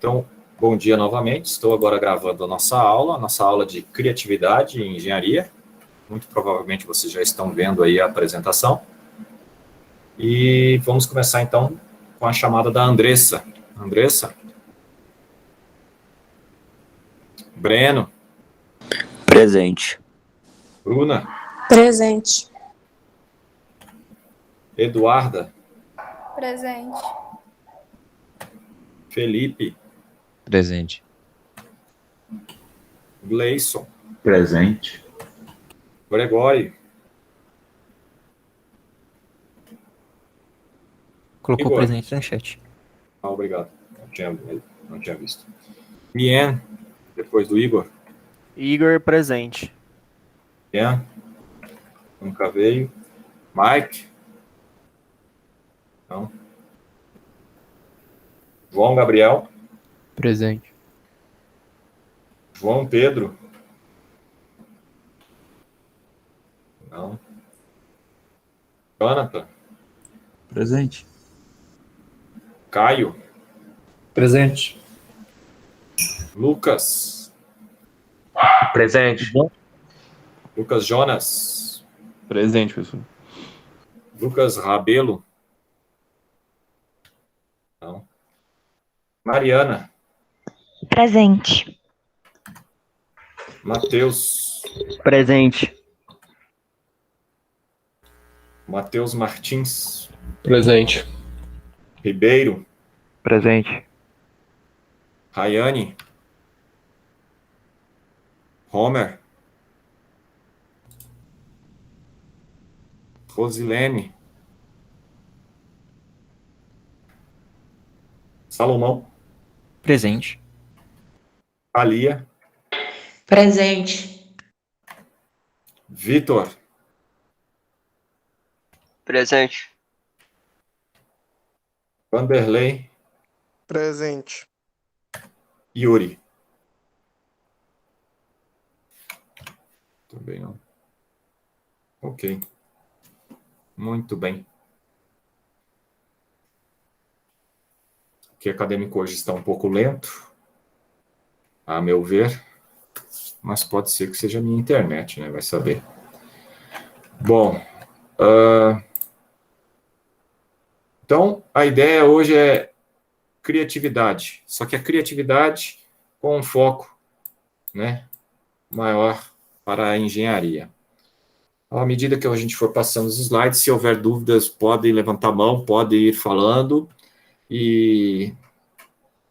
Então, bom dia novamente. Estou agora gravando a nossa aula de criatividade em engenharia. Muito provavelmente vocês já estão vendo aí a apresentação. E vamos começar então com a chamada da Andressa. Andressa? Breno? Presente. Bruna? Presente. Eduarda? Presente. Felipe? Presente. Gleison? Presente. Gregório? Colocou Igor. presente no chat. Obrigado. Não tinha visto. Mien, depois do Igor. Igor, presente. Mien. Nunca veio. Mike? Não. João Gabriel? Presente. João Pedro? Não. Jonathan? Presente. Caio? Presente. Lucas? Presente. Lucas Jonas? Presente, pessoal. Lucas Rabelo? Não. Mariana? Presente. Matheus? Presente. Matheus Martins? Presente. Ribeiro? Presente. Rayane? Homer? Rosilene? Salomão? Presente. Alia? Presente. Vitor? Presente. Vanderlei? Presente. Yuri? Também não. Ok. Muito bem. O que acadêmico hoje está um pouco lento, a meu ver, mas pode ser que seja a minha internet, né? Vai saber. Bom, então a ideia hoje é criatividade, só que a criatividade com um foco, né, maior para a engenharia. À medida que a gente for passando os slides, se houver dúvidas, podem levantar a mão, podem ir falando, e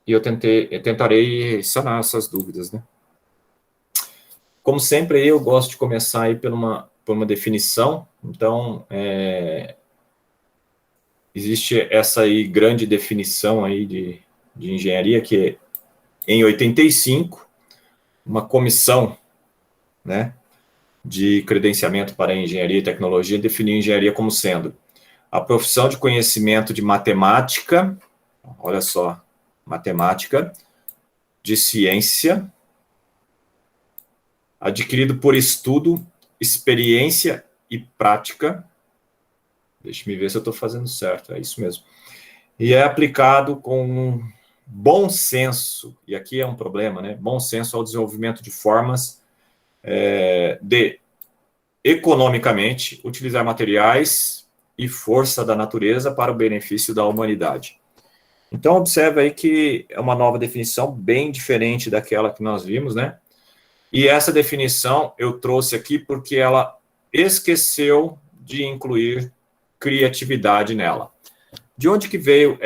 eu tentarei sanar essas dúvidas, né? Como sempre, eu gosto de começar aí por uma definição. Então, existe essa aí grande definição aí de engenharia, que em 85, uma comissão, né, de credenciamento para engenharia e tecnologia definiu engenharia como sendo a profissão de conhecimento de matemática, olha só, matemática, de ciência, adquirido por estudo, experiência e prática. Deixa-me ver se eu estou fazendo certo, é isso mesmo. E é aplicado com bom senso, e aqui é um problema, né? Bom senso ao desenvolvimento de formas de, economicamente, utilizar materiais e força da natureza para o benefício da humanidade. Então, observe aí que é uma nova definição bem diferente daquela que nós vimos, né? E essa definição eu trouxe aqui porque ela esqueceu de incluir criatividade nela. De onde que veio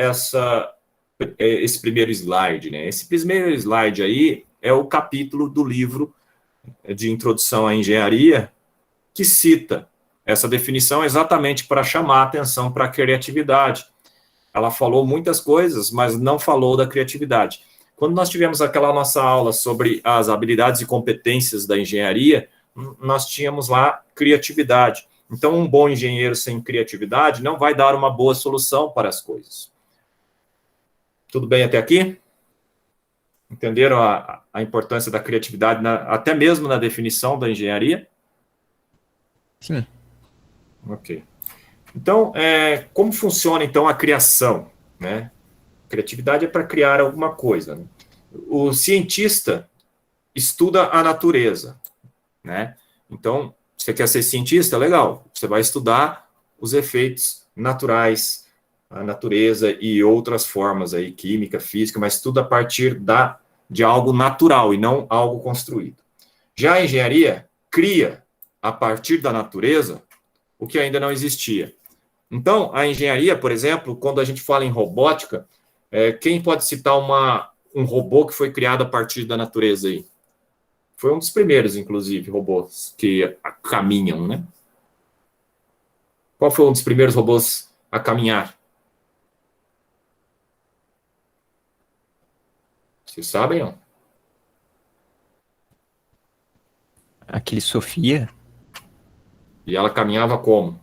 esse primeiro slide, né? Esse primeiro slide aí é o capítulo do livro de Introdução à Engenharia que cita essa definição exatamente para chamar a atenção para a criatividade. Ela falou muitas coisas, mas não falou da criatividade. Quando nós tivemos aquela nossa aula sobre as habilidades e competências da engenharia, nós tínhamos lá criatividade. Então, um bom engenheiro sem criatividade não vai dar uma boa solução para as coisas. Tudo bem até aqui? Entenderam a importância da criatividade, até mesmo na definição da engenharia? Sim. Ok. Então, como funciona, então, a criação, né? Criatividade é para criar alguma coisa, né? O cientista estuda a natureza, né? Então, você quer ser cientista? Legal. Você vai estudar os efeitos naturais, a natureza e outras formas aí, química, física, mas tudo a partir de algo natural e não algo construído. Já a engenharia cria, a partir da natureza, o que ainda não existia. Então, a engenharia, por exemplo, quando a gente fala em robótica, quem pode citar um robô que foi criado a partir da natureza aí? Foi um dos primeiros, inclusive, robôs que caminham, né? Qual foi um dos primeiros robôs a caminhar? Vocês sabem, não? Aquele Sofia? E ela caminhava como?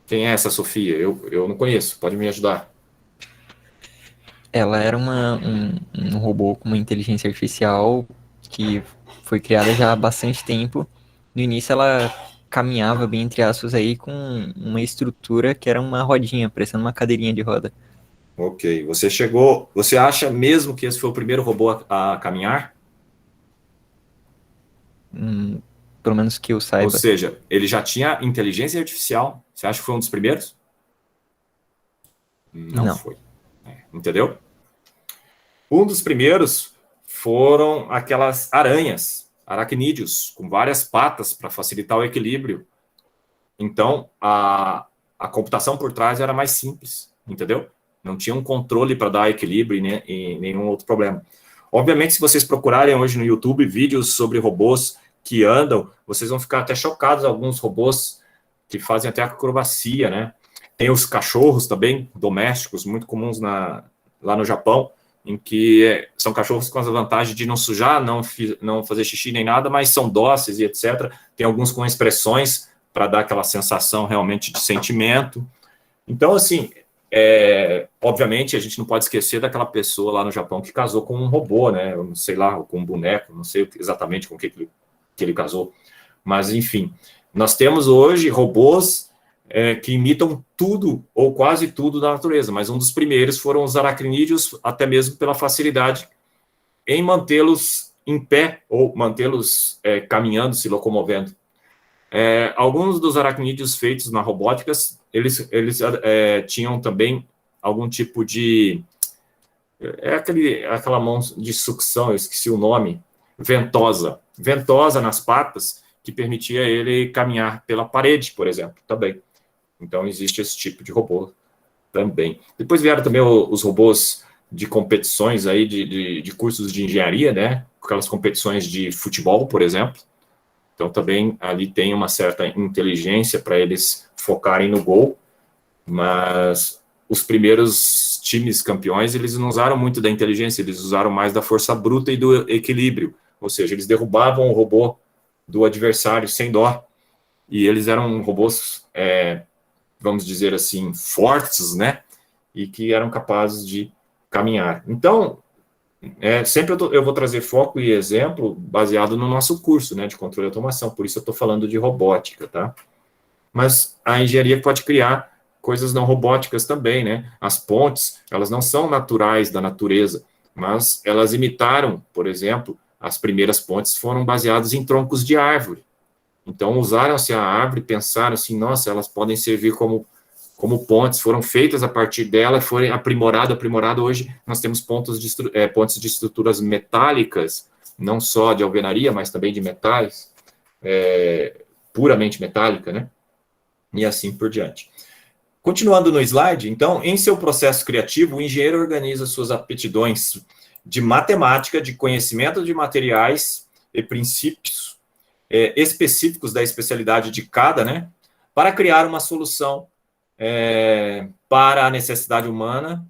Quem é essa Sofia? Eu não conheço, pode me ajudar. Ela era um robô com uma inteligência artificial que foi criada já há bastante tempo. No início ela caminhava, bem entre aspas, aí com uma estrutura que era uma rodinha, parecendo uma cadeirinha de roda. Ok, você acha mesmo que esse foi o primeiro robô a caminhar? Pelo menos que eu Ou saiba. seja, ele já tinha inteligência artificial. Você acha que foi um dos primeiros? Não foi. Entendeu? Um dos primeiros foram aquelas aranhas, aracnídeos, com várias patas para facilitar o equilíbrio. Então, a computação por trás era mais simples, entendeu? Não tinha um controle para dar equilíbrio e nenhum outro problema. Obviamente, se vocês procurarem hoje no YouTube vídeos sobre robôs que andam, vocês vão ficar até chocados, alguns robôs que fazem até acrobacia, né? Tem os cachorros também, domésticos, muito comuns lá no Japão, em que são cachorros com a vantagem de não sujar, não fazer xixi nem nada, mas são dóceis e etc. Tem alguns com expressões para dar aquela sensação realmente de sentimento. Então, assim, obviamente, a gente não pode esquecer daquela pessoa lá no Japão que casou com um robô, né? Eu não sei lá, com um boneco, não sei exatamente com o que ele casou. Mas, enfim, nós temos hoje robôs que imitam tudo ou quase tudo da natureza, mas um dos primeiros foram os aracnídeos, até mesmo pela facilidade em mantê-los em pé ou mantê-los caminhando, se locomovendo. Alguns dos aracnídeos feitos na robótica, eles tinham também algum tipo de... aquela mão de sucção, eu esqueci o nome, ventosa nas patas, que permitia ele caminhar pela parede, por exemplo, também. Então, existe esse tipo de robô também. Depois vieram também os robôs de competições aí, de cursos de engenharia, né? Aquelas competições de futebol, por exemplo. Então, também ali tem uma certa inteligência para eles focarem no gol, mas os primeiros times campeões, eles não usaram muito da inteligência, eles usaram mais da força bruta e do equilíbrio, ou seja, eles derrubavam o robô do adversário sem dó, e eles eram robôs, vamos dizer assim, fortes, né, e que eram capazes de caminhar. Então, sempre eu vou trazer foco e exemplo baseado no nosso curso, né, de controle e automação, por isso eu estou falando de robótica, tá? Mas a engenharia pode criar coisas não robóticas também, né? As pontes, elas não são naturais da natureza, mas elas imitaram, por exemplo, as primeiras pontes foram baseadas em troncos de árvore. Então, usaram-se a árvore, pensaram assim, nossa, elas podem servir como pontes, foram feitas a partir dela, foram aprimorado. Hoje nós temos pontes de estruturas metálicas, não só de alvenaria, mas também de metais, puramente metálica, né? E assim por diante. Continuando no slide, então, em seu processo criativo, o engenheiro organiza suas aptidões de matemática, de conhecimento de materiais e princípios específicos da especialidade de cada, né? Para criar uma solução para a necessidade humana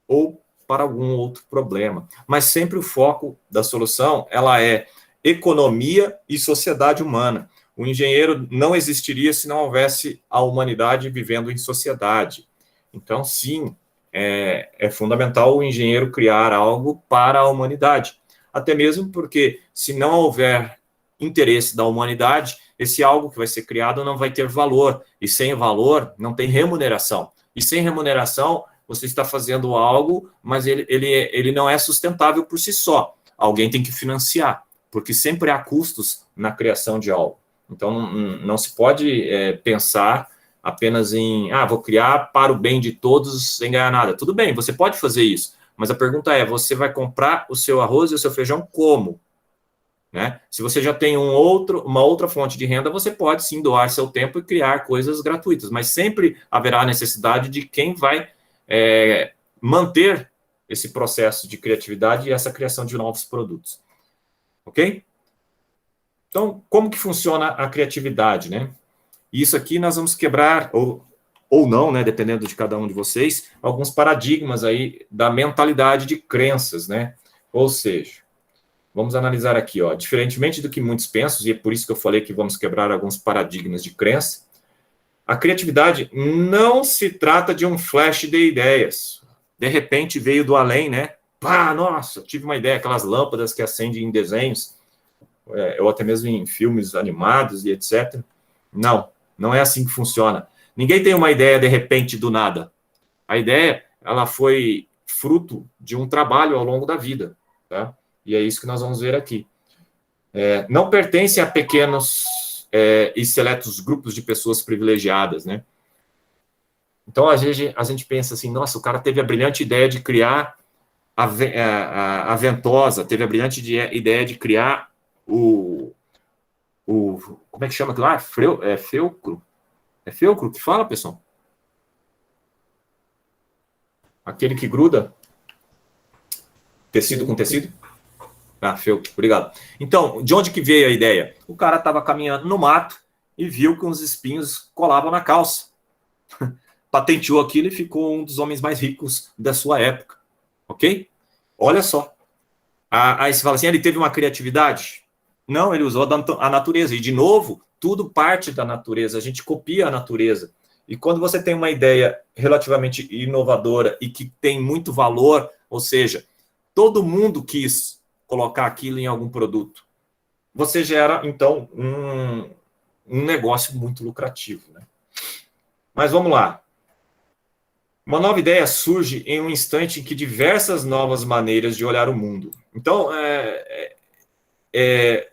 ou para algum outro problema. Mas sempre o foco da solução, ela é economia e sociedade humana. O engenheiro não existiria se não houvesse a humanidade vivendo em sociedade. Então, sim, é fundamental o engenheiro criar algo para a humanidade. Até mesmo porque, se não houver interesse da humanidade, esse algo que vai ser criado não vai ter valor, e sem valor não tem remuneração. E sem remuneração, você está fazendo algo, mas ele não é sustentável por si só. Alguém tem que financiar, porque sempre há custos na criação de algo. Então, não se pode pensar apenas em, vou criar para o bem de todos sem ganhar nada. Tudo bem, você pode fazer isso, mas a pergunta é, você vai comprar o seu arroz e o seu feijão como? Né? Se você já tem uma outra fonte de renda, você pode sim doar seu tempo e criar coisas gratuitas, mas sempre haverá a necessidade de quem vai manter esse processo de criatividade e essa criação de novos produtos. Ok? Então, como que funciona a criatividade, né? Isso aqui nós vamos quebrar, ou não, né, dependendo de cada um de vocês, alguns paradigmas aí da mentalidade de crenças, né? Ou seja, vamos analisar aqui, ó, diferentemente do que muitos pensam, e é por isso que eu falei que vamos quebrar alguns paradigmas de crença, a criatividade não se trata de um flash de ideias. De repente veio do além, né? Nossa, tive uma ideia, aquelas lâmpadas que acendem em desenhos, ou até mesmo em filmes animados e etc. Não é assim que funciona. Ninguém tem uma ideia de repente do nada. A ideia, ela foi fruto de um trabalho ao longo da vida, tá? E é isso que nós vamos ver aqui. Não pertence a pequenos e seletos grupos de pessoas privilegiadas, né? Então, às vezes, a gente pensa assim, nossa, o cara teve a brilhante ideia de criar a ventosa, teve a brilhante ideia de criar como é que chama aquilo lá? Felcro? É felcro que fala, pessoal? Aquele que gruda? Tecido com tecido? Felcro, obrigado. Então, de onde que veio a ideia? O cara estava caminhando no mato e viu que uns espinhos colavam na calça. Patenteou aquilo e ficou um dos homens mais ricos da sua época. Ok? Olha só. Aí você fala assim, ele teve uma criatividade? Não, ele usou a natureza. E, de novo, tudo parte da natureza. A gente copia a natureza. E quando você tem uma ideia relativamente inovadora e que tem muito valor, ou seja, todo mundo quis colocar aquilo em algum produto, você gera, então, um negócio muito lucrativo, né? Mas vamos lá. Uma nova ideia surge em um instante em que diversas novas maneiras de olhar o mundo. Então,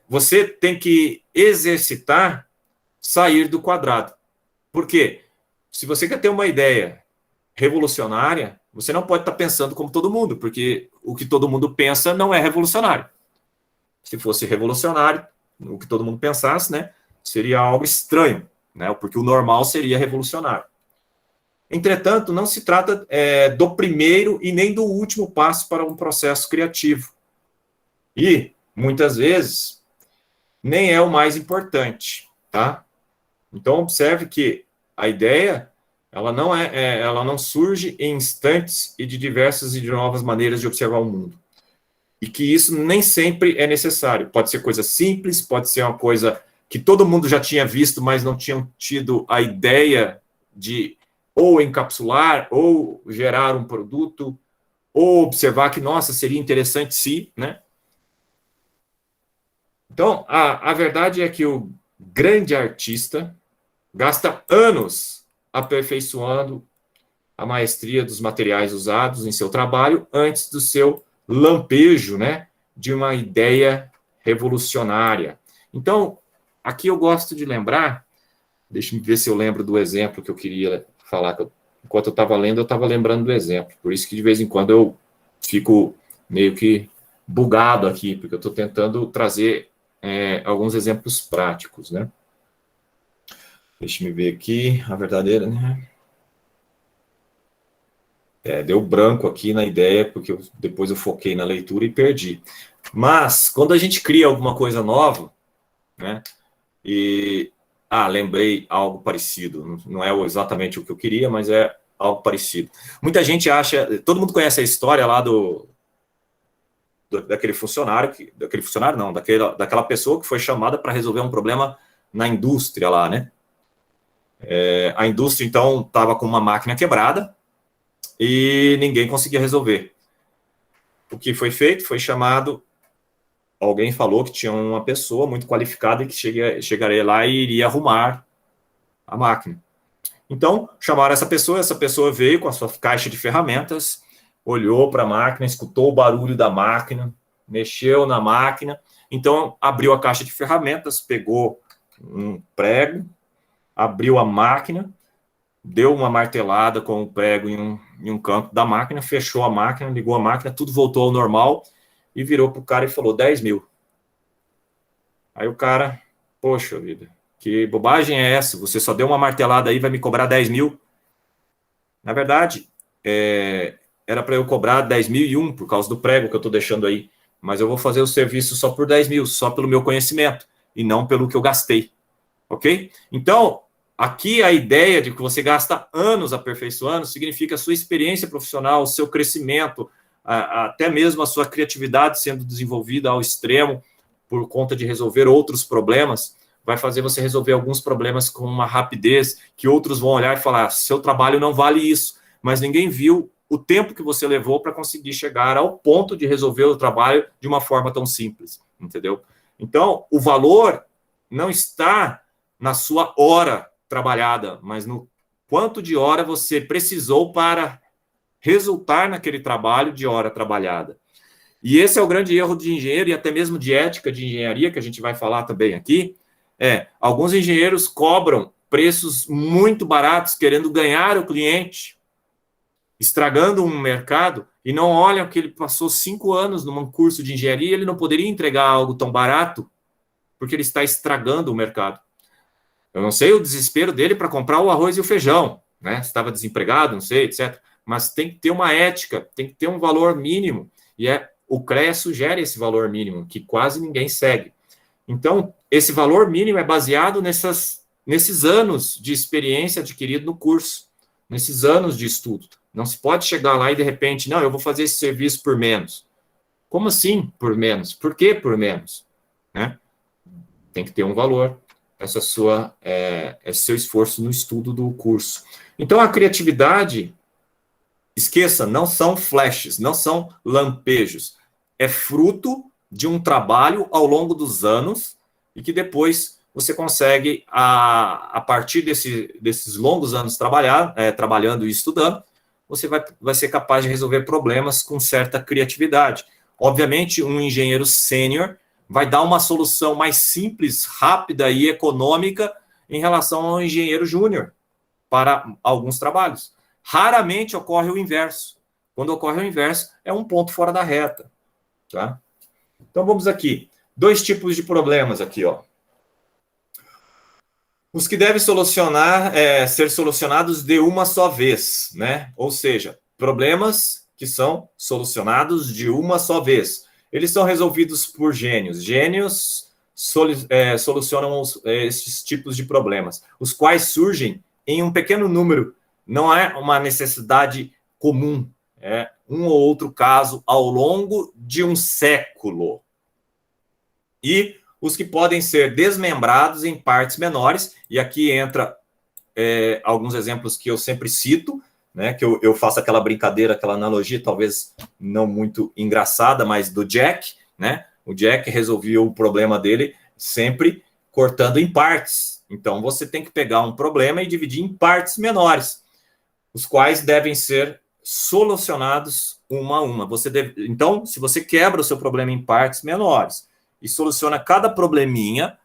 você tem que exercitar sair do quadrado. Por quê? Se você quer ter uma ideia revolucionária, você não pode estar pensando como todo mundo, porque o que todo mundo pensa não é revolucionário. Se fosse revolucionário, o que todo mundo pensasse, né, seria algo estranho, né, porque o normal seria revolucionário. Entretanto, não se trata do primeiro e nem do último passo para um processo criativo. E, muitas vezes, nem é o mais importante, tá? Então, observe que a ideia, ela não surge em instantes e de diversas e de novas maneiras de observar o mundo. E que isso nem sempre é necessário. Pode ser coisa simples, pode ser uma coisa que todo mundo já tinha visto, mas não tinham tido a ideia de ou encapsular, ou gerar um produto, ou observar que, nossa, seria interessante se, né? Então, a verdade é que o grande artista gasta anos aperfeiçoando a maestria dos materiais usados em seu trabalho antes do seu lampejo, né, de uma ideia revolucionária. Então, aqui eu gosto de lembrar, deixa eu ver se eu lembro do exemplo que eu queria falar, enquanto eu estava lendo, eu estava lembrando do exemplo, por isso que de vez em quando eu fico meio que bugado aqui, porque eu estou tentando trazer alguns exemplos práticos, né? Deixa eu ver aqui, a verdadeira, né? Deu branco aqui na ideia, porque depois eu foquei na leitura e perdi. Mas, quando a gente cria alguma coisa nova, né? Lembrei algo parecido. Não é exatamente o que eu queria, mas é algo parecido. Muita gente acha... Todo mundo conhece a história lá daquele funcionário... daquela pessoa que foi chamada para resolver um problema na indústria lá, né? A indústria, então, estava com uma máquina quebrada e ninguém conseguia resolver. O que foi feito? Foi chamado alguém falou que tinha uma pessoa muito qualificada que chegaria lá e iria arrumar a máquina. Então, chamaram essa pessoa veio com a sua caixa de ferramentas, olhou para a máquina, escutou o barulho da máquina, mexeu na máquina, então abriu a caixa de ferramentas, pegou um prego, abriu a máquina, deu uma martelada com o prego em um canto da máquina, fechou a máquina, ligou a máquina, tudo voltou ao normal e virou para o cara e falou 10 mil. Aí o cara, poxa vida, que bobagem é essa? Você só deu uma martelada aí, vai me cobrar 10 mil? Na verdade, era para eu cobrar 10.001 por causa do prego que eu estou deixando aí, mas eu vou fazer o serviço só por 10 mil, só pelo meu conhecimento, e não pelo que eu gastei, ok? Então, aqui a ideia de que você gasta anos aperfeiçoando significa a sua experiência profissional, o seu crescimento, até mesmo a sua criatividade sendo desenvolvida ao extremo por conta de resolver outros problemas, vai fazer você resolver alguns problemas com uma rapidez que outros vão olhar e falar, seu trabalho não vale isso, mas ninguém viu o tempo que você levou para conseguir chegar ao ponto de resolver o trabalho de uma forma tão simples, entendeu? Então, o valor não está na sua hora trabalhada, mas no quanto de hora você precisou para resultar naquele trabalho de hora trabalhada. E esse é o grande erro de engenheiro e até mesmo de ética de engenharia, que a gente vai falar também aqui, alguns engenheiros cobram preços muito baratos, querendo ganhar o cliente, estragando um mercado, e não olham que ele passou 5 anos num curso de engenharia e ele não poderia entregar algo tão barato, porque ele está estragando o mercado. Eu não sei o desespero dele para comprar o arroz e o feijão, né? Estava desempregado, não sei, etc. Mas tem que ter uma ética, tem que ter um valor mínimo, e o CREA sugere esse valor mínimo, que quase ninguém segue. Então, esse valor mínimo é baseado nesses anos de experiência adquirido no curso, nesses anos de estudo. Não se pode chegar lá e, de repente, não, eu vou fazer esse serviço por menos. Como assim por menos? Por que por menos? Né? Tem que ter um valor, esse seu esforço no estudo do curso. Então, a criatividade, esqueça, não são flashes, não são lampejos. É fruto de um trabalho ao longo dos anos e que depois você consegue, a partir desses longos anos trabalhando e estudando, você vai ser capaz de resolver problemas com certa criatividade. Obviamente, um engenheiro sênior vai dar uma solução mais simples, rápida e econômica em relação ao engenheiro júnior para alguns trabalhos. Raramente ocorre o inverso. Quando ocorre o inverso, é um ponto fora da reta. Tá? Então, vamos aqui. 2 tipos de problemas aqui, ó. Os que devem ser solucionados de uma só vez, né? Ou seja, problemas que são solucionados de uma só vez. Eles são resolvidos por gênios. Gênios solucionam esses tipos de problemas, os quais surgem em um pequeno número. Não é uma necessidade comum, é um ou outro caso ao longo de um século. E os que podem ser desmembrados em partes menores, e aqui entra alguns exemplos que eu sempre cito, né, que eu faço aquela brincadeira, aquela analogia, talvez não muito engraçada, mas do Jack, né? O Jack resolvia o problema dele sempre cortando em partes. Então, você tem que pegar um problema e dividir em partes menores, os quais devem ser solucionados uma a uma. Então, se você quebra o seu problema em partes menores e soluciona cada probleminha,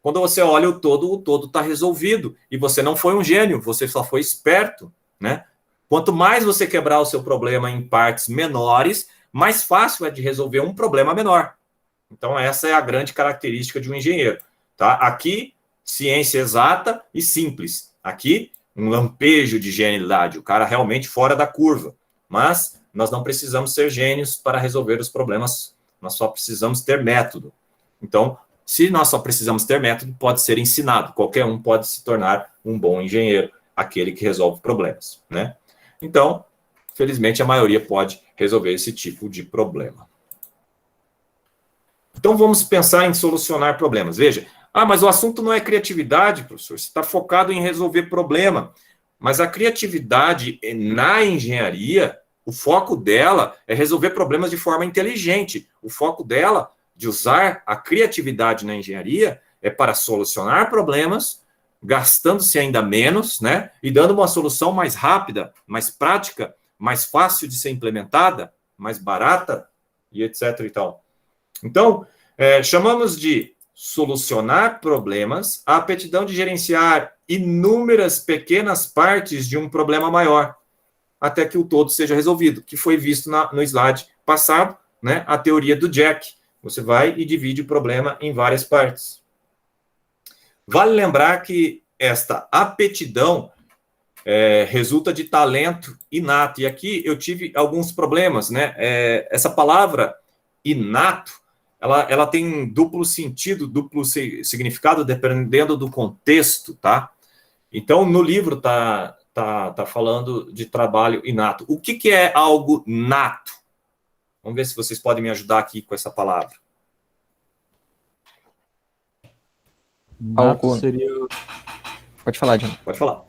quando você olha o todo está resolvido. E você não foi um gênio, você só foi esperto, né? Quanto mais você quebrar o seu problema em partes menores, mais fácil é de resolver um problema menor. Então, essa é a grande característica de um engenheiro. Tá? Aqui, ciência exata e simples. Aqui, um lampejo de genialidade, o cara realmente fora da curva. Mas nós não precisamos ser gênios para resolver os problemas, nós só precisamos ter método. Então, se nós só precisamos ter método, pode ser ensinado. Qualquer um pode se tornar um bom engenheiro, aquele que resolve problemas, né? Então, felizmente, a maioria pode resolver esse tipo de problema. Então, vamos pensar em solucionar problemas. Veja, mas o assunto não é criatividade, professor. Você está focado em resolver problema. Mas a criatividade na engenharia, o foco dela é resolver problemas de forma inteligente. O foco dela de usar a criatividade na engenharia é para solucionar problemas, gastando-se ainda menos, né? E dando uma solução mais rápida, mais prática, mais fácil de ser implementada, mais barata, e etc. e tal. Então, chamamos de solucionar problemas a aptidão de gerenciar inúmeras pequenas partes de um problema maior, até que o todo seja resolvido, que foi visto no slide passado, né? A teoria do Jack. Você vai e divide o problema em várias partes. Vale lembrar que esta aptidão resulta de talento inato. E aqui eu tive alguns problemas, né? Essa palavra inato, ela tem duplo sentido, duplo significado, dependendo do contexto, tá? Então, no livro tá falando de trabalho inato. O que é algo nato? Vamos ver se vocês podem me ajudar aqui com essa palavra. Nato seria... Pode falar, John. Pode falar.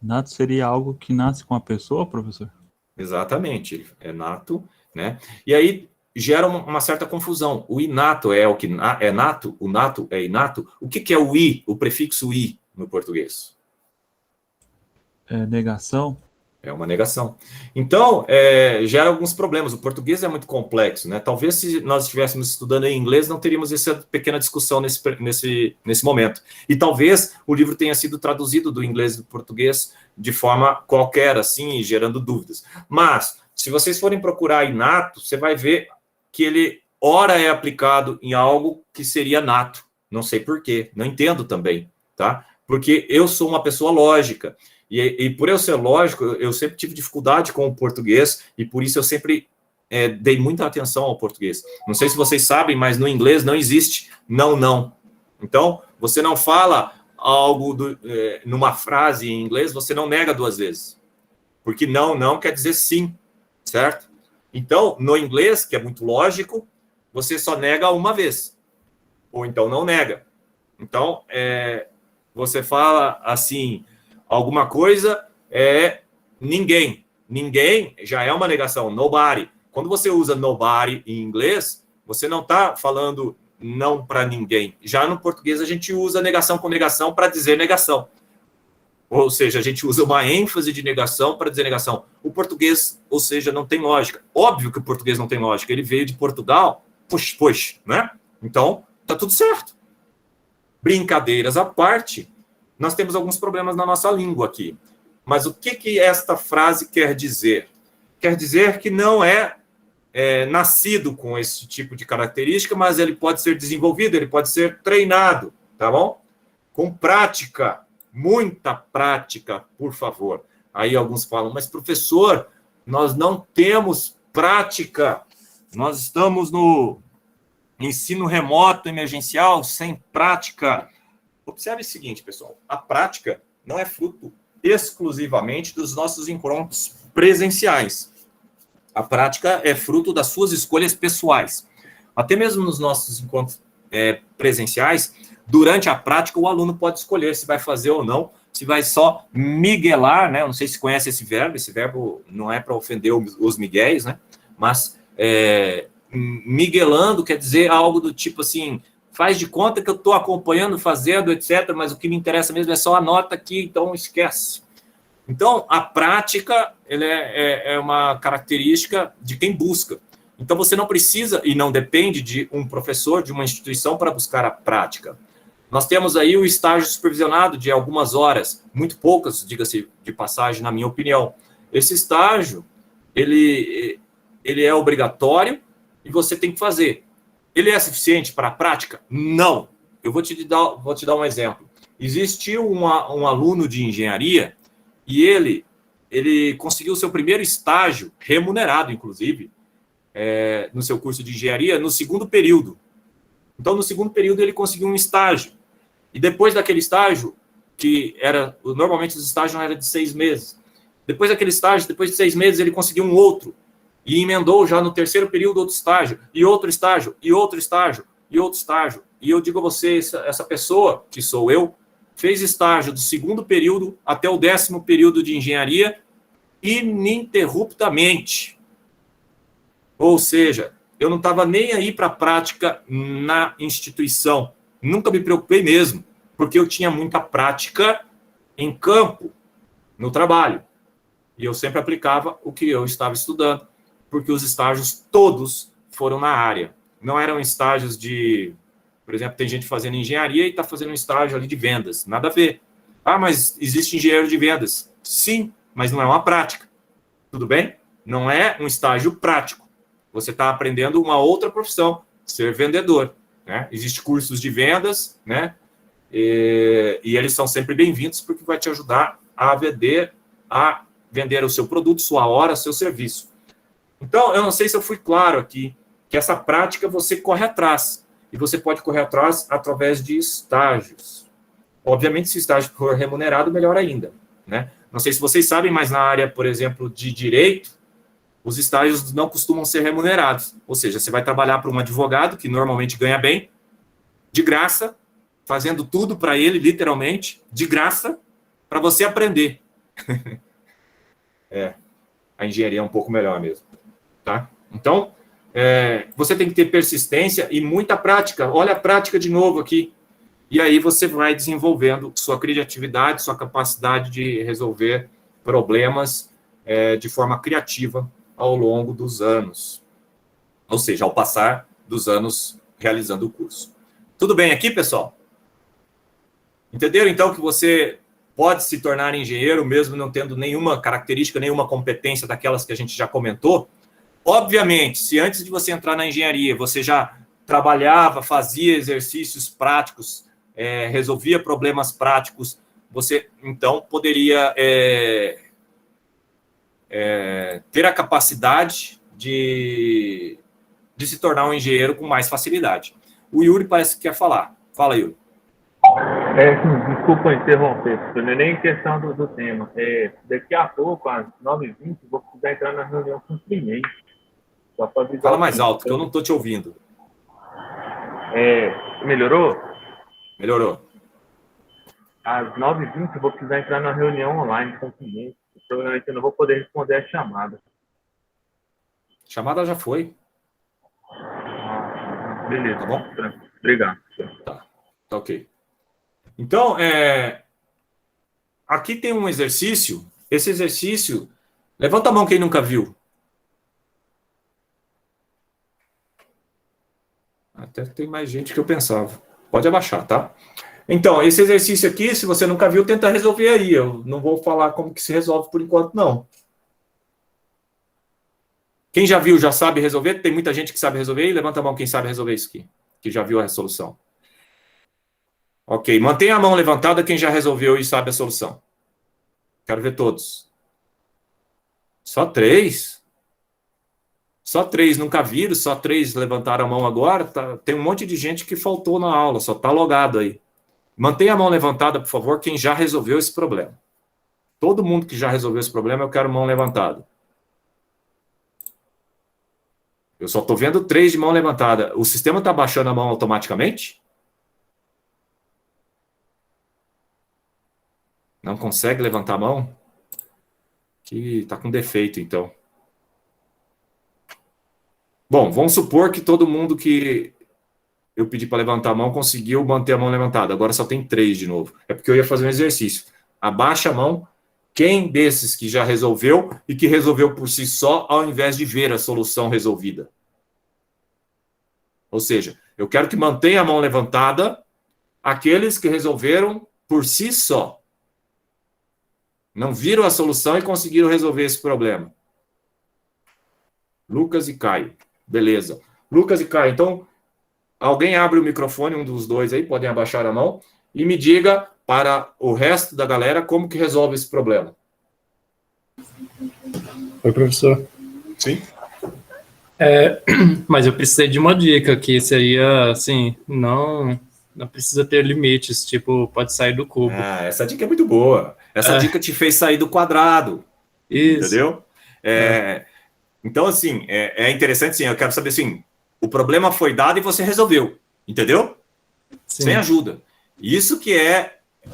Nato seria algo que nasce com a pessoa, professor? Exatamente, é nato, né? E aí gera uma certa confusão. O inato é o que é nato, o nato é inato. O que é o i, o prefixo i no português? É negação? É uma negação. Então, gera alguns problemas. O português é muito complexo, né? Talvez se nós estivéssemos estudando em inglês, não teríamos essa pequena discussão nesse momento. E talvez o livro tenha sido traduzido do inglês para o português de forma qualquer, assim, gerando dúvidas. Mas, se vocês forem procurar inato, você vai ver que ele, ora, é aplicado em algo que seria nato. Não sei por quê. Não entendo também, tá? Porque eu sou uma pessoa lógica. E por eu ser lógico, eu sempre tive dificuldade com o português, e por isso eu sempre dei muita atenção ao português. Não sei se vocês sabem, mas no inglês não existe não. Então, você não fala algo numa frase em inglês, você não nega duas vezes. Porque não quer dizer sim, certo? Então, no inglês, que é muito lógico, você só nega uma vez. Ou então não nega. Então, você fala assim... Alguma coisa é ninguém. Ninguém já é uma negação, nobody. Quando você usa nobody em inglês, você não está falando não para ninguém. Já no português, a gente usa negação com negação para dizer negação. Ou seja, a gente usa uma ênfase de negação para dizer negação. O português, ou seja, não tem lógica. Óbvio que o português não tem lógica. Ele veio de Portugal, puxa, né? Então, tá tudo certo. Brincadeiras à parte, nós temos alguns problemas na nossa língua aqui. Mas o que esta frase quer dizer? Quer dizer que não é nascido com esse tipo de característica, mas ele pode ser desenvolvido, ele pode ser treinado, tá bom? Com prática, muita prática, por favor. Aí alguns falam, mas professor, nós não temos prática, nós estamos no ensino remoto emergencial, sem prática. Observe o seguinte, pessoal, a prática não é fruto exclusivamente dos nossos encontros presenciais. A prática é fruto das suas escolhas pessoais. Até mesmo nos nossos encontros presenciais, durante a prática, o aluno pode escolher se vai fazer ou não, se vai só miguelar, né? Eu não sei se conhece esse verbo não é para ofender os miguéis, né? Mas miguelando quer dizer algo do tipo assim, faz de conta que eu estou acompanhando, fazendo, etc., mas o que me interessa mesmo é só a nota aqui, então esquece. Então, a prática ela é uma característica de quem busca. Então, você não precisa e não depende de um professor, de uma instituição para buscar a prática. Nós temos aí o estágio supervisionado de algumas horas, muito poucas, diga-se de passagem, na minha opinião. Esse estágio, ele é obrigatório e você tem que fazer. Ele é suficiente para a prática? Não. Eu vou te dar um exemplo. Existiu um aluno de engenharia e ele conseguiu o seu primeiro estágio, remunerado, inclusive, no seu curso de engenharia, no segundo período. Então, no segundo período, ele conseguiu um estágio. E depois daquele estágio, normalmente os estágios não eram de 6 meses. Depois daquele estágio, depois de 6 meses, ele conseguiu um outro. E emendou já no terceiro período outro estágio, e outro estágio, e outro estágio, e outro estágio. E eu digo a você, essa pessoa, que sou eu, fez estágio do segundo período até o 10º período de engenharia ininterruptamente. Ou seja, eu não estava nem aí para a prática na instituição. Nunca me preocupei mesmo, porque eu tinha muita prática em campo, no trabalho. E eu sempre aplicava o que eu estava estudando, porque os estágios todos foram na área. Não eram estágios de... Por exemplo, tem gente fazendo engenharia e está fazendo um estágio ali de vendas. Nada a ver. Ah, mas existe engenheiro de vendas. Sim, mas não é uma prática. Tudo bem? Não é um estágio prático. Você está aprendendo uma outra profissão, ser vendedor. Né? Existem cursos de vendas, né? E eles são sempre bem-vindos porque vai te ajudar a vender o seu produto, sua hora, seu serviço. Então, eu não sei se eu fui claro aqui, que essa prática você corre atrás. E você pode correr atrás através de estágios. Obviamente, se o estágio for remunerado, melhor ainda. Né? Não sei se vocês sabem, mas na área, por exemplo, de direito, os estágios não costumam ser remunerados. Ou seja, você vai trabalhar para um advogado, que normalmente ganha bem, de graça, fazendo tudo para ele, literalmente, de graça, para você aprender. A engenharia é um pouco melhor mesmo. Tá? Então, você tem que ter persistência e muita prática. Olha a prática de novo aqui. E aí você vai desenvolvendo sua criatividade, sua capacidade de resolver problemas de forma criativa ao longo dos anos. Ou seja, ao passar dos anos realizando o curso. Tudo bem aqui, pessoal? Entenderam, então, que você pode se tornar engenheiro mesmo não tendo nenhuma característica, nenhuma competência daquelas que a gente já comentou? Obviamente, se antes de você entrar na engenharia, você já trabalhava, fazia exercícios práticos, resolvia problemas práticos, você, então, poderia ter a capacidade de se tornar um engenheiro com mais facilidade. O Yuri parece que quer falar. Fala, Yuri. Desculpa interromper, não é nem questão do tema. Daqui a pouco, às 9h20, vou precisar entrar na reunião com o cliente. Fala mais alto, que eu não estou te ouvindo. Melhorou? Melhorou. Às 9h20, vou precisar entrar na reunião online com o cliente. Provavelmente eu não vou poder responder a chamada. A chamada já foi. Beleza. Tá bom? Obrigado. Tá ok. Então, aqui tem um exercício. Esse exercício, levanta a mão quem nunca viu. Até tem mais gente que eu pensava. Pode abaixar, tá? Então, esse exercício aqui, se você nunca viu, tenta resolver aí. Eu não vou falar como que se resolve por enquanto, não. Quem já viu, já sabe resolver? Tem muita gente que sabe resolver. E levanta a mão quem sabe resolver isso aqui. Que já viu a solução. Ok, mantenha a mão levantada quem já resolveu e sabe a solução. Quero ver todos. Só 3? Só 3 nunca viram, só 3 levantaram a mão agora. Tá, tem um monte de gente que faltou na aula, só está logado aí. Mantenha a mão levantada, por favor, quem já resolveu esse problema. Todo mundo que já resolveu esse problema, eu quero mão levantada. Eu só estou vendo 3 de mão levantada. O sistema está baixando a mão automaticamente? Não consegue levantar a mão? Que está com defeito, então. Bom, vamos supor que todo mundo que eu pedi para levantar a mão conseguiu manter a mão levantada. Agora só tem 3 de novo. É porque eu ia fazer um exercício. Abaixa a mão. Quem desses que já resolveu e que resolveu por si só, ao invés de ver a solução resolvida? Ou seja, eu quero que mantenha a mão levantada aqueles que resolveram por si só. Não viram a solução e conseguiram resolver esse problema. Lucas e Caio. Beleza. Lucas e Caio, então, alguém abre o microfone, um dos dois aí, podem abaixar a mão, e me diga para o resto da galera como que resolve esse problema. Oi, professor. Sim. Mas eu precisei de uma dica, que seria, assim, não precisa ter limites, tipo, pode sair do cubo. Essa dica é muito boa. Essa dica te fez sair do quadrado. Isso. Entendeu? Então, assim, é interessante, sim, eu quero saber, assim, o problema foi dado e você resolveu, entendeu? Sim. Sem ajuda. Isso que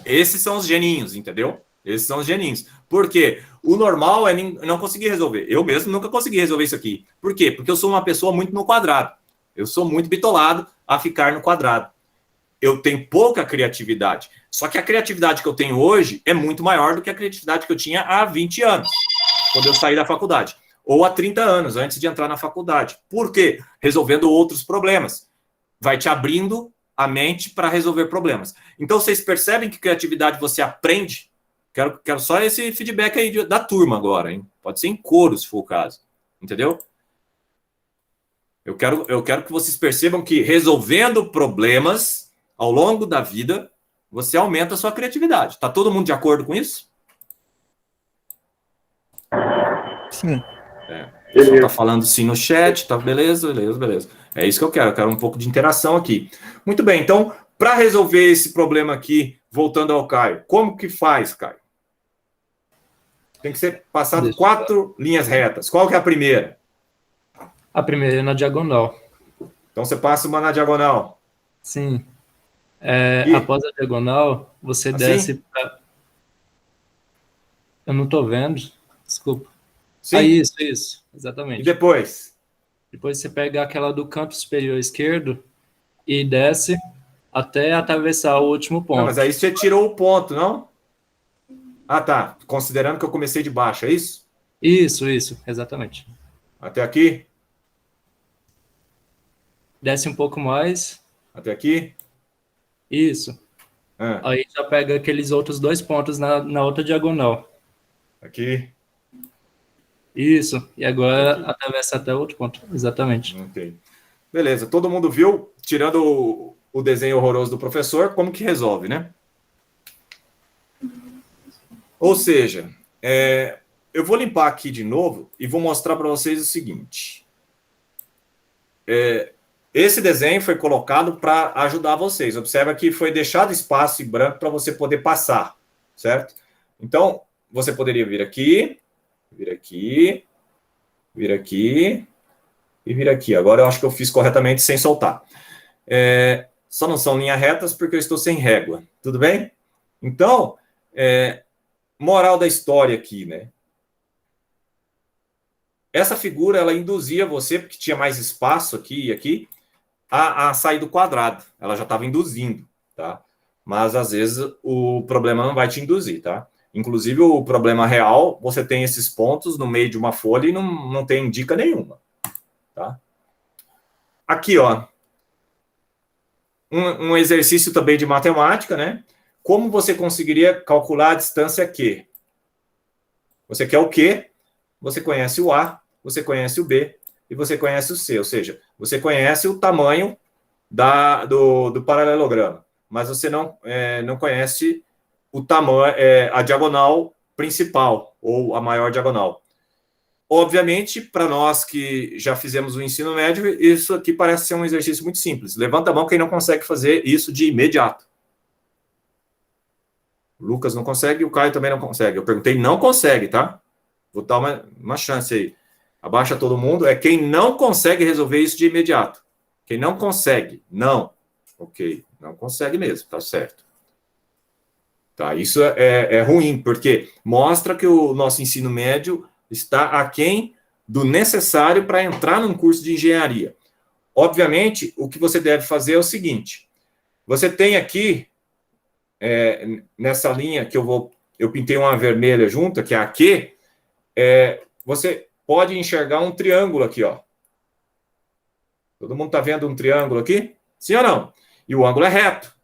esses são os geninhos, entendeu? Esses são os geninhos. Por quê? O normal é não conseguir resolver. Eu mesmo nunca consegui resolver isso aqui. Por quê? Porque eu sou uma pessoa muito no quadrado. Eu sou muito bitolado a ficar no quadrado. Eu tenho pouca criatividade. Só que a criatividade que eu tenho hoje é muito maior do que a criatividade que eu tinha há 20 anos, quando eu saí da faculdade. Ou há 30 anos, antes de entrar na faculdade. Por quê? Resolvendo outros problemas. Vai te abrindo a mente para resolver problemas. Então, vocês percebem que criatividade você aprende? Quero só esse feedback aí da turma agora, hein? Pode ser em coro, se for o caso. Entendeu? Eu quero que vocês percebam que resolvendo problemas ao longo da vida, você aumenta a sua criatividade. Tá todo mundo de acordo com isso? Sim. O pessoal tá falando sim no chat, tá? Beleza. É isso que eu quero um pouco de interação aqui. Muito bem, então, para resolver esse problema aqui, voltando ao Caio, como que faz, Caio? Tem que ser passado 4 linhas retas. Qual que é a primeira? A primeira é na diagonal. Então, você passa uma na diagonal. Sim. E? Após a diagonal, você desce para... Eu não estou vendo, desculpa. Sim. Isso, exatamente. E depois? Depois você pega aquela do canto superior esquerdo e desce até atravessar o último ponto. Não, mas aí você tirou o ponto, não? Ah, tá. Considerando que eu comecei de baixo, é isso? Isso, exatamente. Até aqui? Desce um pouco mais. Até aqui? Isso. Aí já pega aqueles outros 2 pontos na outra diagonal. Aqui? Isso. E agora atravessa até outro ponto. Exatamente. Ok. Beleza. Todo mundo viu, tirando o desenho horroroso do professor, como que resolve, né? Ou seja, eu vou limpar aqui de novo e vou mostrar para vocês o seguinte. Esse desenho foi colocado para ajudar vocês. Observa que foi deixado espaço em branco para você poder passar, certo? Então, você poderia vir aqui, vir aqui, vir aqui e vir aqui. Agora eu acho que eu fiz corretamente sem soltar. Só não são linhas retas porque eu estou sem régua. Tudo bem? Então, moral da história aqui, né? Essa figura, ela induzia você, porque tinha mais espaço aqui e aqui, a sair do quadrado. Ela já estava induzindo, tá? Mas, às vezes, o problema não vai te induzir, tá? Inclusive, o problema real, você tem esses pontos no meio de uma folha e não tem dica nenhuma, tá? Aqui, ó. Um exercício também de matemática, né? Como você conseguiria calcular a distância Q? Você quer o Q, você conhece o A, você conhece o B e você conhece o C. Ou seja, você conhece o tamanho do paralelograma, mas você não conhece o tamanho, a diagonal principal ou a maior diagonal. Obviamente, para nós que já fizemos o ensino médio, isso aqui parece ser um exercício muito simples. Levanta a mão quem não consegue fazer isso de imediato. O Lucas não consegue e o Caio também não consegue. Eu perguntei, não consegue, tá? Vou dar uma chance aí. Abaixa todo mundo. É quem não consegue resolver isso de imediato. Quem não consegue, não. Ok, não consegue mesmo, tá certo. Tá, isso é ruim, porque mostra que o nosso ensino médio está aquém do necessário para entrar num curso de engenharia. Obviamente, o que você deve fazer é o seguinte. Você tem aqui, nessa linha que eu pintei uma vermelha junto, que é a Q, você pode enxergar um triângulo aqui, ó. Todo mundo está vendo um triângulo aqui? Sim ou não? E o ângulo é reto.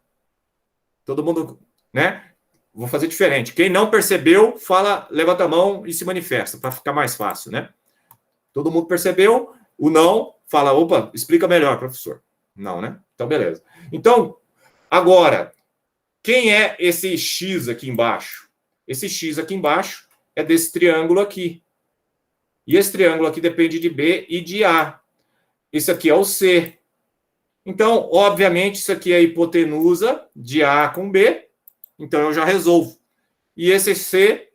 Todo mundo, né? Vou fazer diferente. Quem não percebeu, fala, levanta a mão e se manifesta, para ficar mais fácil, né? Todo mundo percebeu? O não, fala, opa, explica melhor, professor. Não, né? Então, beleza. Então, agora, quem é esse X aqui embaixo? Esse X aqui embaixo é desse triângulo aqui. E esse triângulo aqui depende de B e de A. Isso aqui é o C. Então, obviamente, isso aqui é a hipotenusa de A com B. Então, eu já resolvo. E esse C,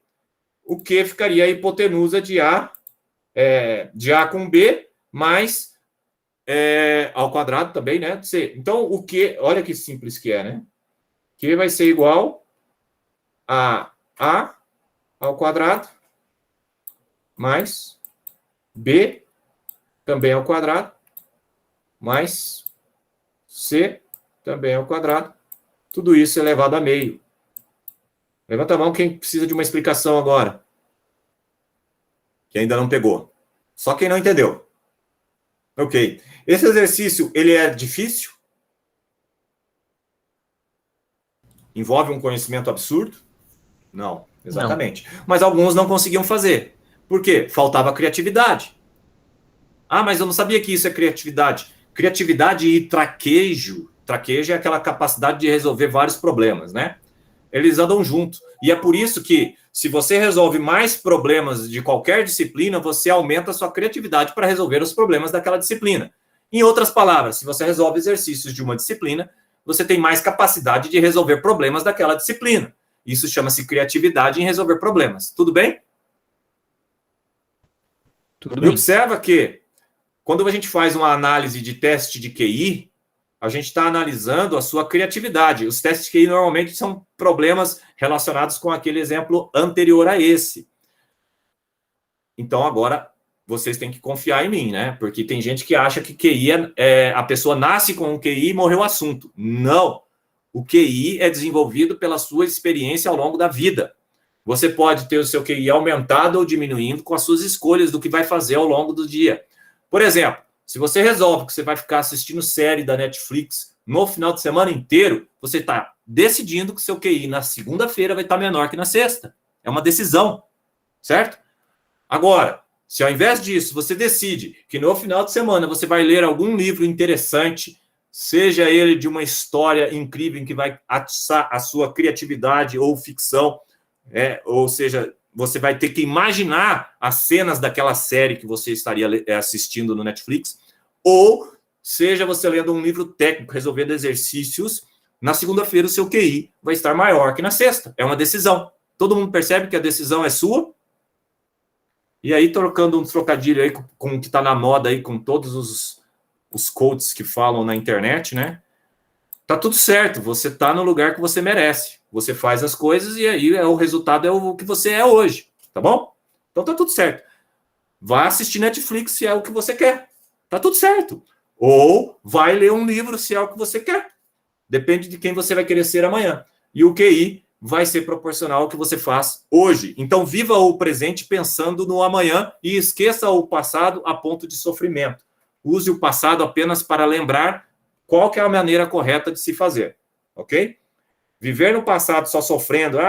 o que ficaria a hipotenusa de A com B, mais ao quadrado também, né? C. Então, o que, olha que simples que é, né? Que vai ser igual a A ao quadrado mais B também ao quadrado, mais C também ao quadrado. Tudo isso elevado a meio. Levanta a mão quem precisa de uma explicação agora. Que ainda não pegou. Só quem não entendeu. Ok. Esse exercício, ele é difícil? Envolve um conhecimento absurdo? Não, exatamente. Não. Mas alguns não conseguiam fazer. Por quê? Faltava criatividade. Ah, mas eu não sabia que isso é criatividade. Criatividade e traquejo. Traquejo é aquela capacidade de resolver vários problemas, né? Eles andam juntos. E é por isso que, se você resolve mais problemas de qualquer disciplina, você aumenta a sua criatividade para resolver os problemas daquela disciplina. Em outras palavras, se você resolve exercícios de uma disciplina, você tem mais capacidade de resolver problemas daquela disciplina. Isso chama-se criatividade em resolver problemas. Tudo bem? Tudo bem. Observa que, quando a gente faz uma análise de teste de QI, a gente está analisando a sua criatividade. Os testes de QI normalmente são problemas relacionados com aquele exemplo anterior a esse. Então, agora, vocês têm que confiar em mim, né? Porque tem gente que acha que QI a pessoa nasce com um QI e morreu o assunto. Não. O QI é desenvolvido pela sua experiência ao longo da vida. Você pode ter o seu QI aumentado ou diminuindo com as suas escolhas do que vai fazer ao longo do dia. Por exemplo, se você resolve que você vai ficar assistindo série da Netflix no final de semana inteiro, você está decidindo que o seu QI na segunda-feira vai estar menor que na sexta. É uma decisão, certo? Agora, se ao invés disso você decide que no final de semana você vai ler algum livro interessante, seja ele de uma história incrível em que vai atiçar a sua criatividade ou ficção, ou seja, você vai ter que imaginar as cenas daquela série que você estaria assistindo no Netflix, ou seja você lendo um livro técnico, resolvendo exercícios, na segunda-feira o seu QI vai estar maior que na sexta. É uma decisão. Todo mundo percebe que a decisão é sua? E aí, trocando um trocadilho aí com o que está na moda aí, com todos os coaches que falam na internet, né? Tá tudo certo, você está no lugar que você merece. Você faz as coisas e aí o resultado é o que você é hoje, tá bom? Então tá tudo certo. Vá assistir Netflix se é o que você quer. Tá tudo certo. Ou vai ler um livro se é o que você quer. Depende de quem você vai querer ser amanhã. E o QI vai ser proporcional ao que você faz hoje. Então viva o presente pensando no amanhã e esqueça o passado a ponto de sofrimento. Use o passado apenas para lembrar qual que é a maneira correta de se fazer, ok? Viver no passado só sofrendo,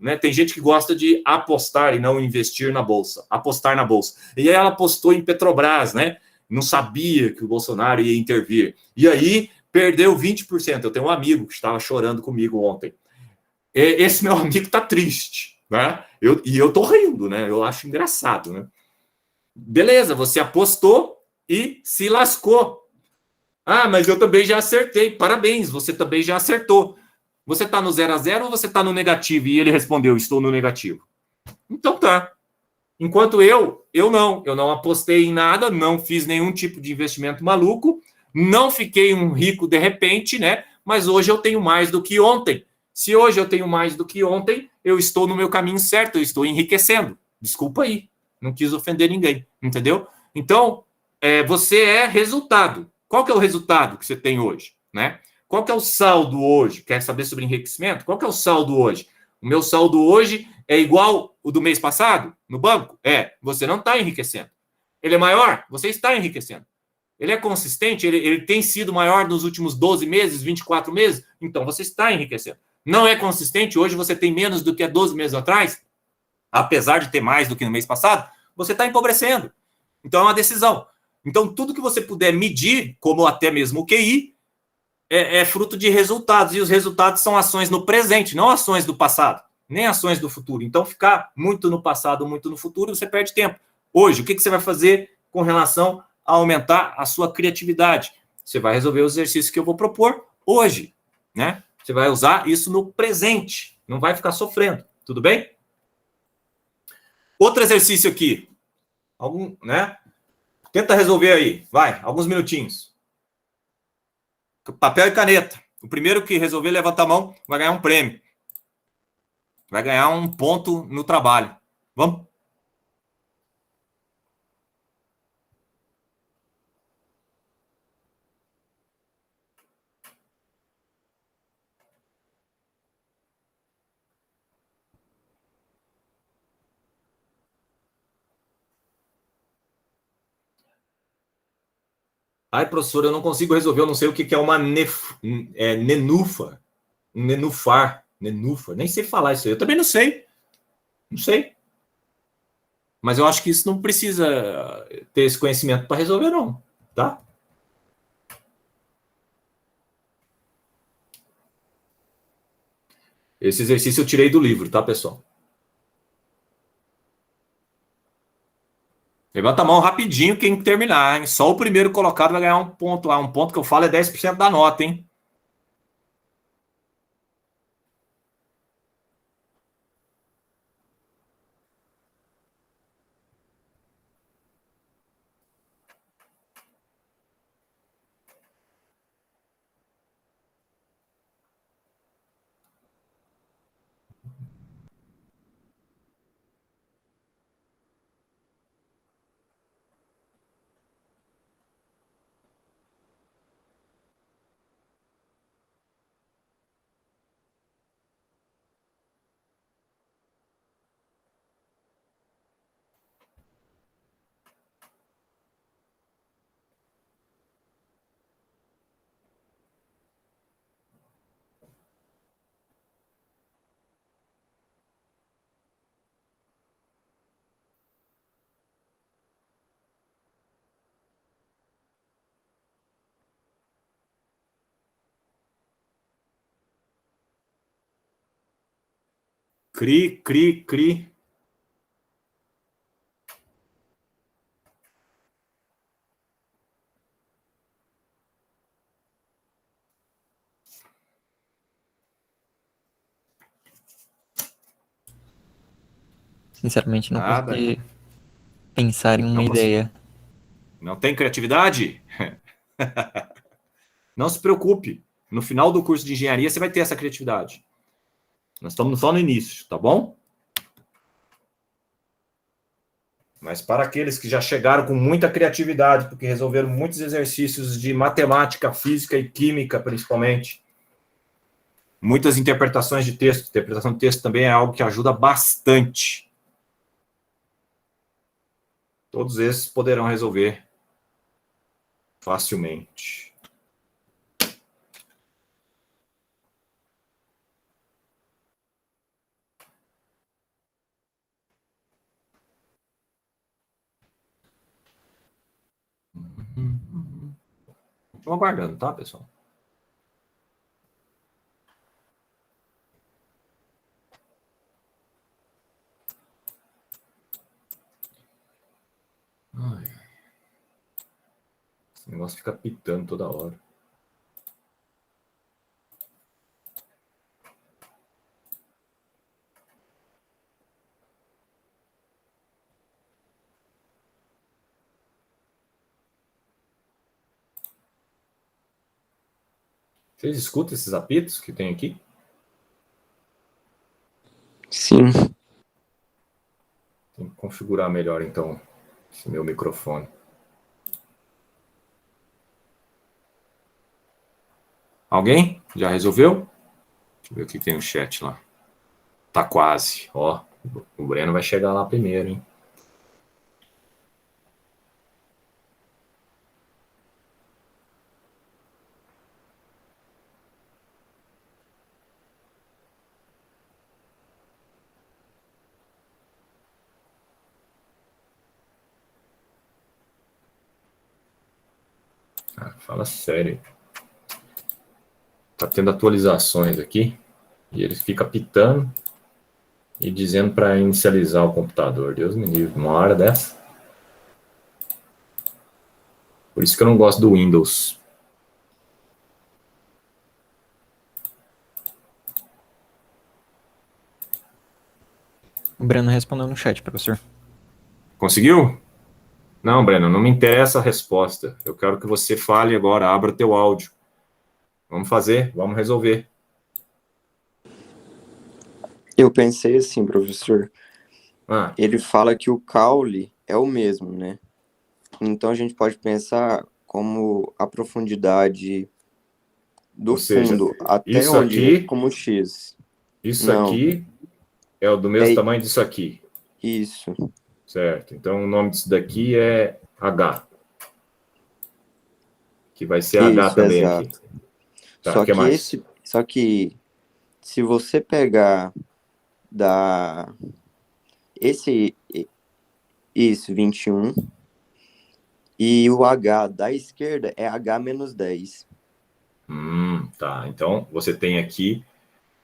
né? Tem gente que gosta de apostar e não investir na bolsa, apostar na bolsa. E aí ela apostou em Petrobras, né? Não sabia que o Bolsonaro ia intervir. E aí perdeu 20%. Eu tenho um amigo que estava chorando comigo ontem. Esse meu amigo está triste, né? E eu tô rindo, né? Eu acho engraçado, né? Beleza, você apostou e se lascou. Ah, mas eu também já acertei. Parabéns, você também já acertou. Você está no 0 a 0 ou você está no negativo? E ele respondeu, estou no negativo. Então tá. Enquanto eu não apostei em nada, não fiz nenhum tipo de investimento maluco, não fiquei um rico de repente, né? Mas hoje eu tenho mais do que ontem. Se hoje eu tenho mais do que ontem, eu estou no meu caminho certo, eu estou enriquecendo. Desculpa aí, não quis ofender ninguém, entendeu? Então, você é resultado. Qual que é o resultado que você tem hoje, né? Qual que é o saldo hoje? Quer saber sobre enriquecimento? Qual que é o saldo hoje? O meu saldo hoje é igual o do mês passado no banco? Você não está enriquecendo. Ele é maior? Você está enriquecendo. Ele é consistente? Ele tem sido maior nos últimos 12 meses, 24 meses? Então você está enriquecendo. Não é consistente? Hoje você tem menos do que há 12 meses atrás? Apesar de ter mais do que no mês passado? Você está empobrecendo. Então é uma decisão. Então tudo que você puder medir, como até mesmo o QI, é fruto de resultados. E os resultados são ações no presente, não ações do passado, nem ações do futuro. Então ficar muito no passado, muito no futuro, você perde tempo. Hoje, o que você vai fazer com relação a aumentar a sua criatividade? Você vai resolver os exercícios que eu vou propor hoje, né? Você vai usar isso no presente, não vai ficar sofrendo, tudo bem? Outro exercício aqui, né? Tenta resolver aí, vai, alguns minutinhos. Papel e caneta. O primeiro que resolver levantar a mão, vai ganhar um prêmio. Vai ganhar um ponto no trabalho. Vamos? Ai, professor, eu não consigo resolver, eu não sei o que é uma nenúfar. Um nenufar. Nenúfar. Nem sei falar isso aí. Eu também não sei. Não sei. Mas eu acho que isso não precisa ter esse conhecimento para resolver, não. Tá? Esse exercício eu tirei do livro, tá, pessoal? Levanta a mão rapidinho quem terminar, hein? Só o primeiro colocado vai ganhar um ponto lá. Um ponto que eu falo é 10% da nota, hein? Cri, cri, cri. Sinceramente, não Nada. consegui pensar em uma Não consegui. ideia. Não tem criatividade? Não se preocupe. No final do curso de engenharia, você vai ter essa criatividade. Nós estamos só no início, tá bom? Mas para aqueles que já chegaram com muita criatividade, porque resolveram muitos exercícios de matemática, física e química, principalmente, muitas interpretações de texto. Interpretação de texto também é algo que ajuda bastante. Todos esses poderão resolver facilmente. Estamos aguardando, tá, pessoal? Ai. Esse negócio fica pitando toda hora. Vocês escutam esses apitos que tem aqui? Sim. Tem que configurar melhor, então, esse meu microfone. Alguém? Já resolveu? Deixa eu ver o que tem no chat lá. Tá quase. Ó, o Breno vai chegar lá primeiro, hein? Ah, fala sério. Tá tendo atualizações aqui e ele fica pitando e dizendo para inicializar o computador. Deus me livre, uma hora dessa. Por isso que eu não gosto do Windows. O Breno respondeu no chat, professor. Conseguiu? Não, Breno, não me interessa a resposta. Eu quero que você fale agora, abra teu áudio. Vamos fazer, vamos resolver. Eu pensei assim, professor. Ah, Ele fala que o caule é o mesmo, né? Então a gente pode pensar como a profundidade do ou seja, fundo até isso onde aqui, é como X. isso Não. aqui é o do mesmo É- tamanho disso aqui. Isso. Certo. Então o nome disso daqui é H. que vai ser H Isso, também exato. aqui. Tá, que mais? Só que se você pegar isso, 21, e o H da esquerda é H menos 10. Tá. Então, você tem aqui...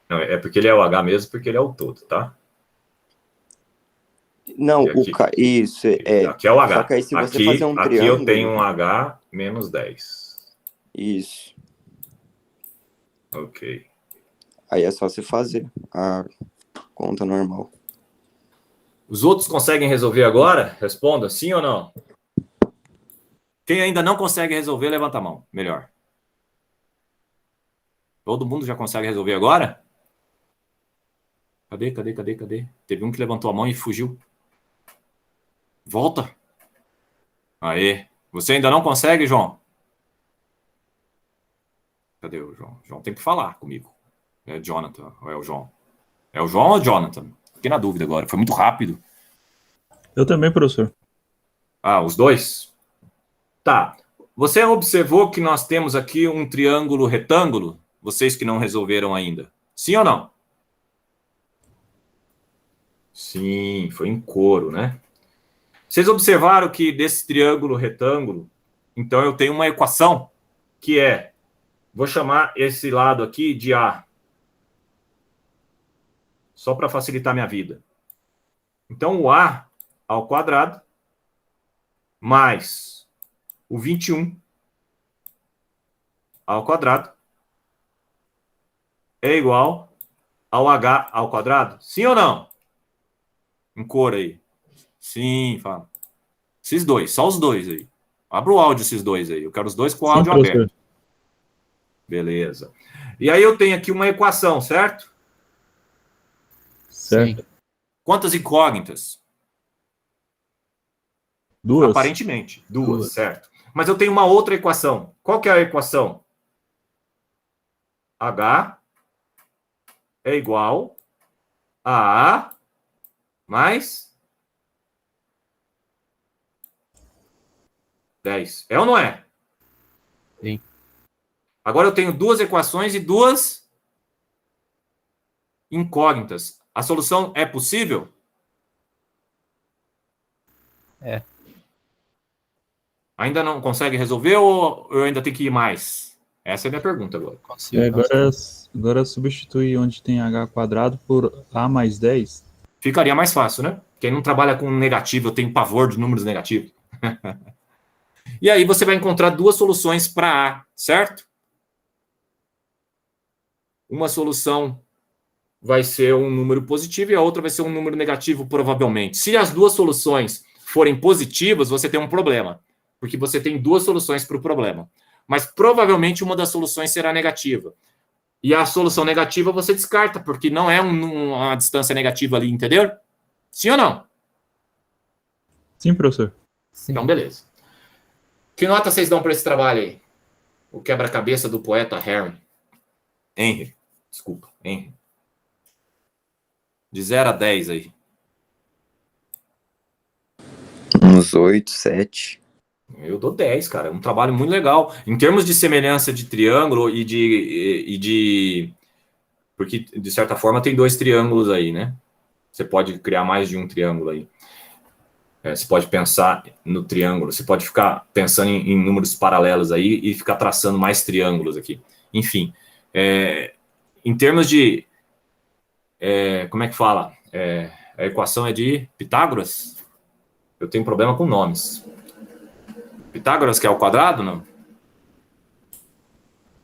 Não, é porque ele é o H mesmo, porque ele é o todo, tá? Não, aqui, isso, é. Aqui é o H. Só que aí se você fazer um aqui triângulo... eu tenho um H menos 10. Isso. Ok. Aí é só você fazer a conta normal. Os outros conseguem resolver agora? Responda sim ou não. Quem ainda não consegue resolver, levanta a mão. Melhor. Todo mundo já consegue resolver agora? Cadê? Teve um que levantou a mão e fugiu. Volta. Aê. Você ainda não consegue, João? Cadê o João? João tem que falar comigo. É Jonathan ou é o João? É o João ou o Jonathan? Fiquei na dúvida agora. Foi muito rápido. Eu também, professor. Ah, os dois? Tá. Você observou que nós temos aqui um triângulo retângulo? Vocês que não resolveram ainda. Sim ou não? Sim, foi em coro, né? Vocês observaram que desse triângulo retângulo, então eu tenho uma equação que é, vou chamar esse lado aqui de A. Só para facilitar minha vida. Então, o A ao quadrado mais o 21 ao quadrado é igual ao H ao quadrado? Sim ou não? Em cor aí. Sim, fala. Esses dois, só os dois aí. Abra o áudio esses dois aí. Eu quero os dois com o áudio aberto. Beleza. E aí eu tenho aqui uma equação, certo? Certo. Quantas incógnitas? Duas. Aparentemente, duas, certo. Mas eu tenho uma outra equação. Qual que é a equação? H é igual a A mais 10. É ou não é? Sim. Agora eu tenho duas equações e duas incógnitas. A solução é possível? É. Ainda não consegue resolver ou eu ainda tenho que ir mais? Essa é a minha pergunta agora. Agora substitui onde tem H quadrado por A mais 10. Ficaria mais fácil, né? Quem não trabalha com negativo, eu tenho pavor de números negativos. E aí você vai encontrar duas soluções para A, certo? Uma solução vai ser um número positivo e a outra vai ser um número negativo, provavelmente. Se as duas soluções forem positivas, você tem um problema, porque você tem duas soluções para o problema. Mas provavelmente uma das soluções será negativa. E a solução negativa você descarta, porque não é uma distância negativa ali, entendeu? Sim ou não? Sim, professor. Sim. Então, beleza. Que nota vocês dão para esse trabalho aí? O quebra-cabeça do poeta Henry. Desculpa, Henry. De 0 a 10 aí. Uns 8, 7. Eu dou 10, cara. É um trabalho muito legal. Em termos de semelhança de triângulo e de... Porque, de certa forma, tem dois triângulos aí, né? Você pode criar mais de um triângulo aí. Você pode pensar no triângulo. Você pode ficar pensando em números paralelos aí e ficar traçando mais triângulos aqui. Enfim. Em termos de... como é que fala? A equação é de Pitágoras? Eu tenho problema com nomes. Pitágoras, que é o quadrado, não?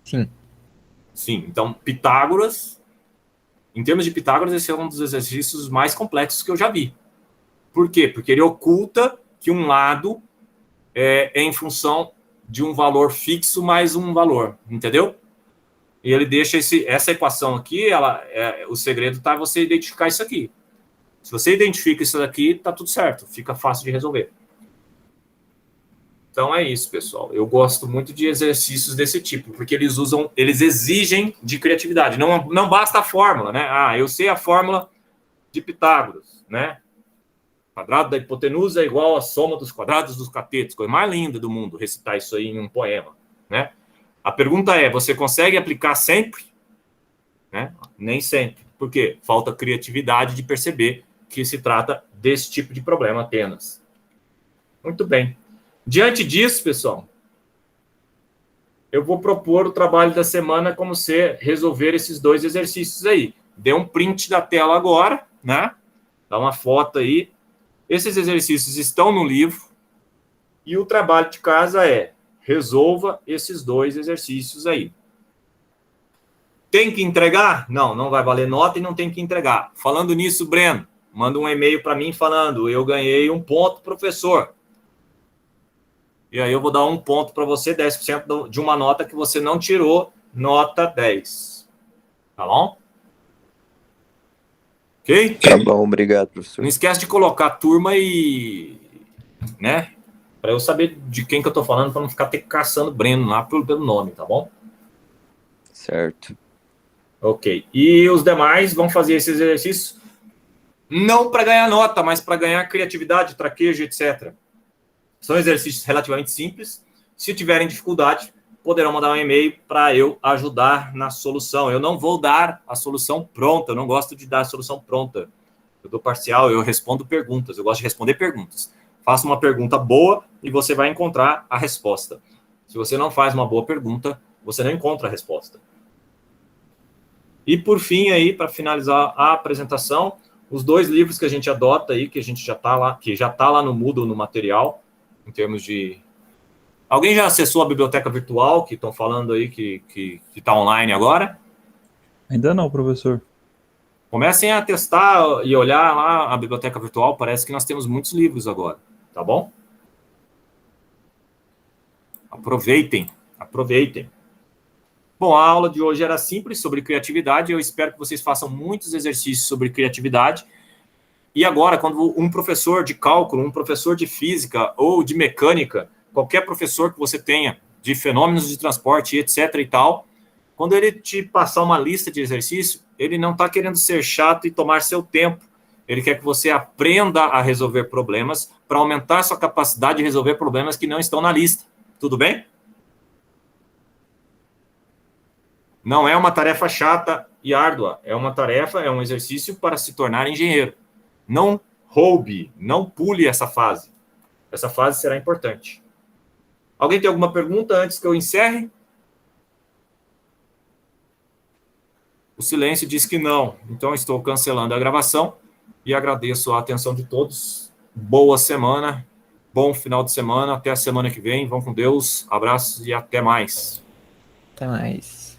Sim. Sim, então Pitágoras, em termos de Pitágoras, esse é um dos exercícios mais complexos que eu já vi. Por quê? Porque ele oculta que um lado é em função de um valor fixo mais um valor, entendeu? E ele deixa essa equação aqui, o segredo está você identificar isso aqui. Se você identifica isso daqui, está tudo certo, fica fácil de resolver. Então é isso, pessoal. Eu gosto muito de exercícios desse tipo, porque eles exigem de criatividade. Não basta a fórmula, né? Eu sei a fórmula de Pitágoras, né? O quadrado da hipotenusa é igual à soma dos quadrados dos catetos. Coisa mais linda do mundo, recitar isso aí em um poema, né? A pergunta é, você consegue aplicar sempre? Né? Nem sempre. Por quê? Falta criatividade de perceber que se trata desse tipo de problema apenas. Muito bem. Diante disso, pessoal, eu vou propor o trabalho da semana como ser resolver esses 2 exercícios aí. Dê um print da tela agora, né? Dá uma foto aí. Esses exercícios estão no livro. E o trabalho de casa é resolva esses 2 exercícios aí. Tem que entregar? Não, não vai valer nota e não tem que entregar. Falando nisso, Breno, manda um e-mail para mim falando, eu ganhei 1 ponto, professor. E aí eu vou dar 1 ponto para você, 10% de uma nota que você não tirou, nota 10. Tá bom? Ok? Tá bom, obrigado, professor. Não esquece de colocar turma e... né? Para eu saber de quem que eu tô falando, para não ficar caçando Breno lá pelo nome, tá bom? Certo. Ok. E os demais vão fazer esses exercícios não para ganhar nota, mas para ganhar criatividade, traquejo, etc. São exercícios relativamente simples. Se tiverem dificuldade, poderão mandar um e-mail para eu ajudar na solução. Eu não vou dar a solução pronta, eu não gosto de dar a solução pronta. Eu dou parcial, eu respondo perguntas, eu gosto de responder perguntas. Faça uma pergunta boa e você vai encontrar a resposta. Se você não faz uma boa pergunta, você não encontra a resposta. E por fim aí, para finalizar a apresentação, os 2 livros que a gente adota aí, que a gente já está lá, que já está lá no Moodle, no material, em termos de... Alguém já acessou a biblioteca virtual, que estão falando aí que está online agora? Ainda não, professor. Comecem a testar e olhar lá a biblioteca virtual, parece que nós temos muitos livros agora, tá bom? Aproveitem, aproveitem. Bom, a aula de hoje era simples, sobre criatividade, eu espero que vocês façam muitos exercícios sobre criatividade. E agora, quando um professor de cálculo, um professor de física ou de mecânica, qualquer professor que você tenha, de fenômenos de transporte, etc. e tal, quando ele te passar uma lista de exercício, ele não está querendo ser chato e tomar seu tempo. Ele quer que você aprenda a resolver problemas para aumentar sua capacidade de resolver problemas que não estão na lista. Tudo bem? Não é uma tarefa chata e árdua. É uma tarefa, é um exercício para se tornar engenheiro. Não roube, não pule essa fase. Essa fase será importante. Alguém tem alguma pergunta antes que eu encerre? O silêncio diz que não. Então, estou cancelando a gravação e agradeço a atenção de todos. Boa semana, bom final de semana. Até a semana que vem. Vão com Deus. Abraços e até mais. Até mais.